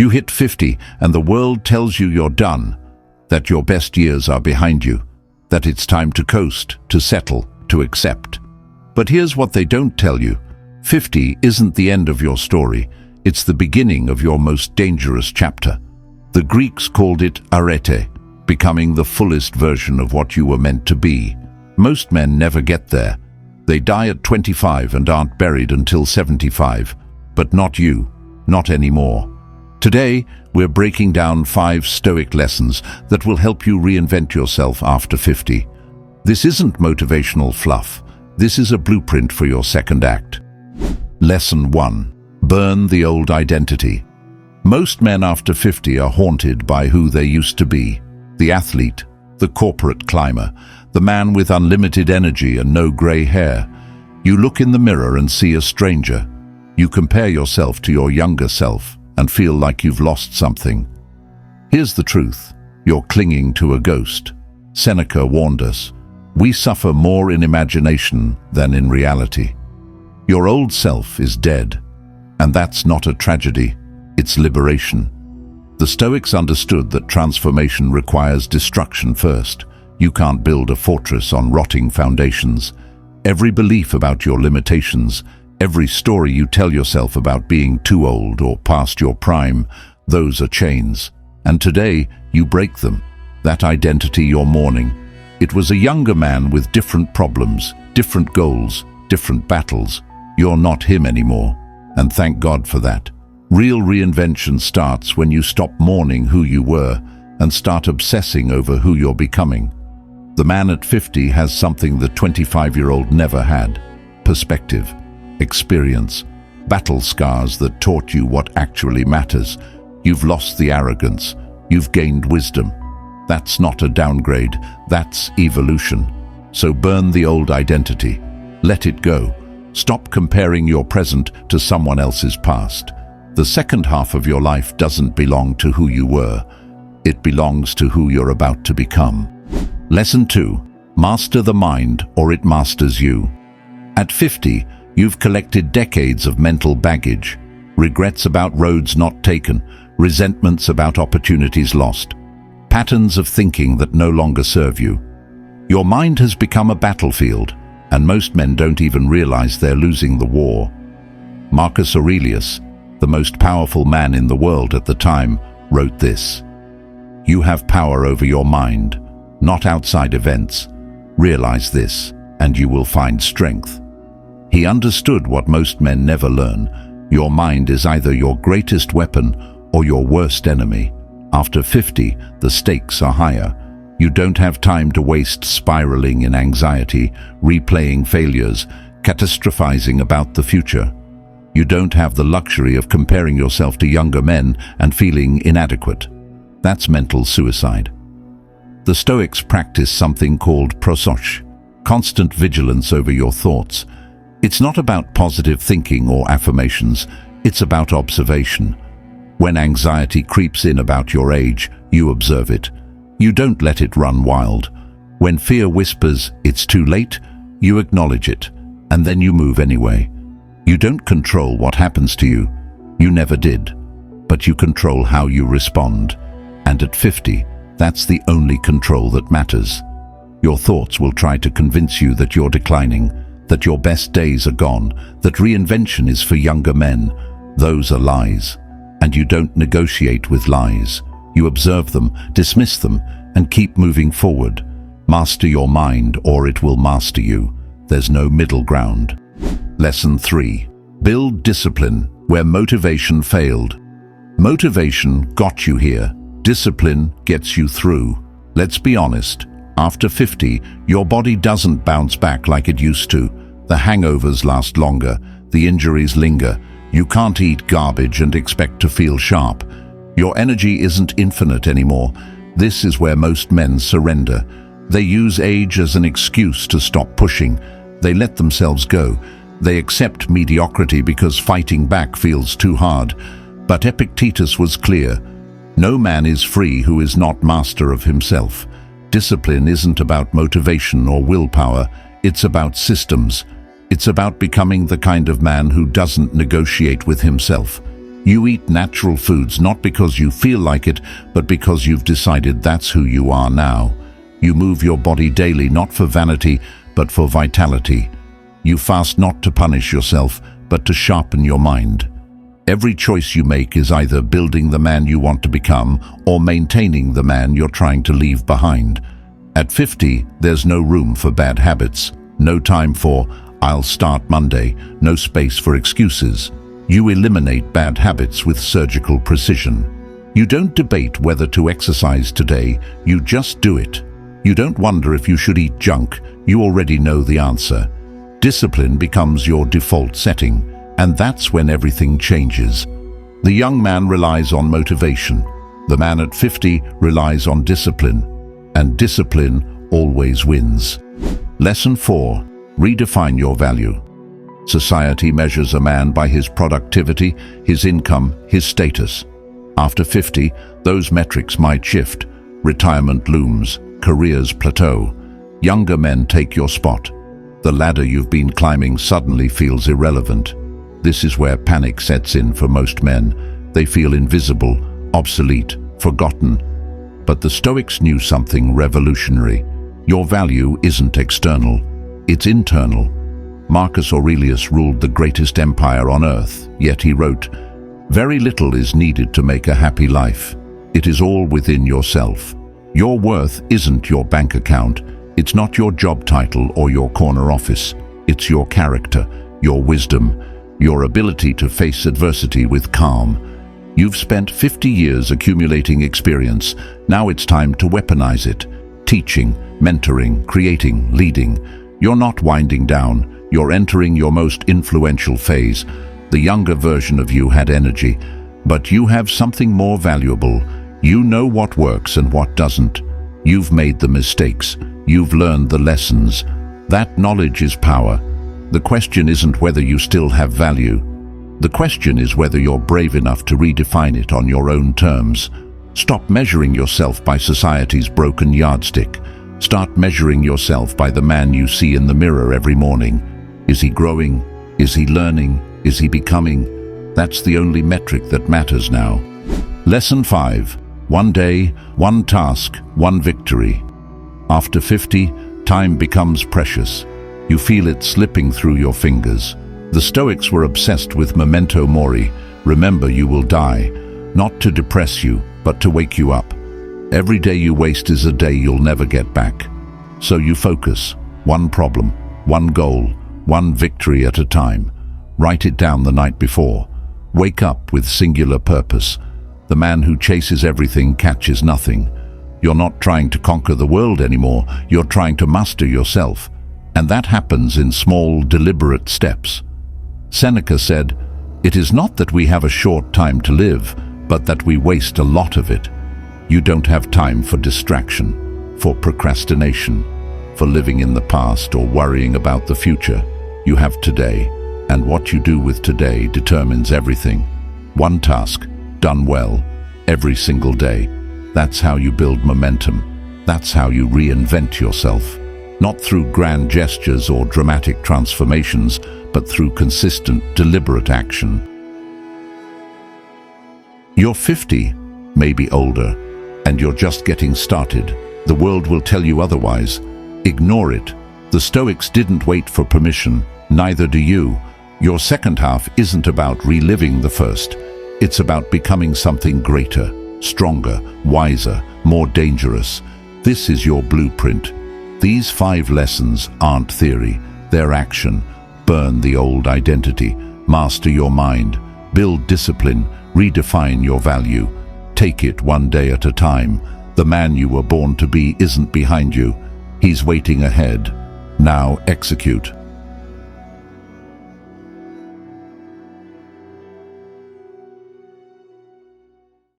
You hit 50 and the world tells you you're done, that your best years are behind you, that it's time to coast, to settle, to accept. But here's what they don't tell you. 50 isn't the end of your story, it's the beginning of your most dangerous chapter. The Greeks called it arete, becoming the fullest version of what you were meant to be. Most men never get there. They die at 25 and aren't buried until 75. But not you, not anymore. Today, we're breaking down 5 Stoic lessons that will help you reinvent yourself after 50. This isn't motivational fluff. This is a blueprint for your second act. Lesson 1. Burn the old identity. Most men after 50 are haunted by who they used to be. The athlete, the corporate climber, the man with unlimited energy and no grey hair. You look in the mirror and see a stranger. You compare yourself to your younger self and feel like you've lost something. Here's the truth. You're clinging to a ghost. Seneca warned us. We suffer more in imagination than in reality. Your old self is dead, and that's not a tragedy, it's liberation. The Stoics understood that transformation requires destruction first. You can't build a fortress on rotting foundations. Every belief about your limitations, every story you tell yourself about being too old or past your prime, those are chains. And today, you break them. That identity you're mourning. It was a younger man with different problems, different goals, different battles. You're not him anymore, and thank God for that. Real reinvention starts when you stop mourning who you were and start obsessing over who you're becoming. The man at 50 has something the 25-year-old never had. Perspective, experience, battle scars that taught you what actually matters. You've lost the arrogance. You've gained wisdom. That's not a downgrade. That's evolution. So burn the old identity. Let it go. Stop comparing your present to someone else's past. The second half of your life doesn't belong to who you were. It belongs to who you're about to become. Lesson 2. Master the mind, or it masters you. At 50, you've collected decades of mental baggage, regrets about roads not taken, resentments about opportunities lost, patterns of thinking that no longer serve you. Your mind has become a battlefield, and most men don't even realize they're losing the war. Marcus Aurelius, the most powerful man in the world at the time, wrote this: "You have power over your mind, not outside events. Realize this, and you will find strength." He understood what most men never learn. Your mind is either your greatest weapon or your worst enemy. After 50, the stakes are higher. You don't have time to waste spiraling in anxiety, replaying failures, catastrophizing about the future. You don't have the luxury of comparing yourself to younger men and feeling inadequate. That's mental suicide. The Stoics practice something called prosoche, constant vigilance over your thoughts. It's not about positive thinking or affirmations, it's about observation. When anxiety creeps in about your age, you observe it. You don't let it run wild. When fear whispers, "It's too late," you acknowledge it, and then you move anyway. You don't control what happens to you. You never did. But you control how you respond. And at 50, that's the only control that matters. Your thoughts will try to convince you that you're declining, that your best days are gone, that reinvention is for younger men. Those are lies. And you don't negotiate with lies. You observe them, dismiss them, and keep moving forward. Master your mind, or it will master you. There's no middle ground. Lesson 3. Build discipline where motivation failed. Motivation got you here. Discipline gets you through. Let's be honest. After 50, your body doesn't bounce back like it used to. The hangovers last longer. The injuries linger. You can't eat garbage and expect to feel sharp. Your energy isn't infinite anymore. This is where most men surrender. They use age as an excuse to stop pushing. They let themselves go. They accept mediocrity because fighting back feels too hard. But Epictetus was clear. No man is free who is not master of himself. Discipline isn't about motivation or willpower. It's about systems. It's about becoming the kind of man who doesn't negotiate with himself. You eat natural foods not because you feel like it, but because you've decided that's who you are now. You move your body daily not for vanity, but for vitality. You fast not to punish yourself, but to sharpen your mind. Every choice you make is either building the man you want to become or maintaining the man you're trying to leave behind. At 50, there's no room for bad habits, no time for "I'll start Monday," no space for excuses. You eliminate bad habits with surgical precision. You don't debate whether to exercise today, you just do it. You don't wonder if you should eat junk, you already know the answer. Discipline becomes your default setting, and that's when everything changes. The young man relies on motivation. The man at 50 relies on discipline, and discipline always wins. Lesson 4. Redefine your value. Society measures a man by his productivity, his income, his status. After 50, those metrics might shift. Retirement looms, careers plateau. Younger men take your spot. The ladder you've been climbing suddenly feels irrelevant. This is where panic sets in for most men. They feel invisible, obsolete, forgotten. But the Stoics knew something revolutionary. Your value isn't external, it's internal. Marcus Aurelius ruled the greatest empire on earth, yet he wrote, "Very little is needed to make a happy life. It is all within yourself." Your worth isn't your bank account. It's not your job title or your corner office. It's your character, your wisdom, your ability to face adversity with calm. You've spent 50 years accumulating experience. Now it's time to weaponize it. Teaching, mentoring, creating, leading. You're not winding down. You're entering your most influential phase. The younger version of you had energy, but you have something more valuable. You know what works and what doesn't. You've made the mistakes. You've learned the lessons. That knowledge is power. The question isn't whether you still have value. The question is whether you're brave enough to redefine it on your own terms. Stop measuring yourself by society's broken yardstick. Start measuring yourself by the man you see in the mirror every morning. Is he growing? Is he learning? Is he becoming? That's the only metric that matters now. Lesson 5. One day, one task, one victory. After 50, time becomes precious. You feel it slipping through your fingers. The Stoics were obsessed with memento mori. Remember, you will die. Not to depress you, but to wake you up. Every day you waste is a day you'll never get back. So you focus. One problem, one goal, one victory at a time. Write it down the night before. Wake up with singular purpose. The man who chases everything catches nothing. You're not trying to conquer the world anymore. You're trying to master yourself. And that happens in small, deliberate steps. Seneca said, "It is not that we have a short time to live, but that we waste a lot of it." You don't have time for distraction, for procrastination, for living in the past or worrying about the future. You have today, and what you do with today determines everything. One task, done well, every single day. That's how you build momentum. That's how you reinvent yourself. Not through grand gestures or dramatic transformations, but through consistent, deliberate action. You're 50, maybe older, and you're just getting started. The world will tell you otherwise. Ignore it. The Stoics didn't wait for permission, neither do you. Your second half isn't about reliving the first. It's about becoming something greater, stronger, wiser, more dangerous. This is your blueprint. These 5 lessons aren't theory, they're action. Burn the old identity, master your mind, build discipline, redefine your value. Take it one day at a time. The man you were born to be isn't behind you. He's waiting ahead. Now execute.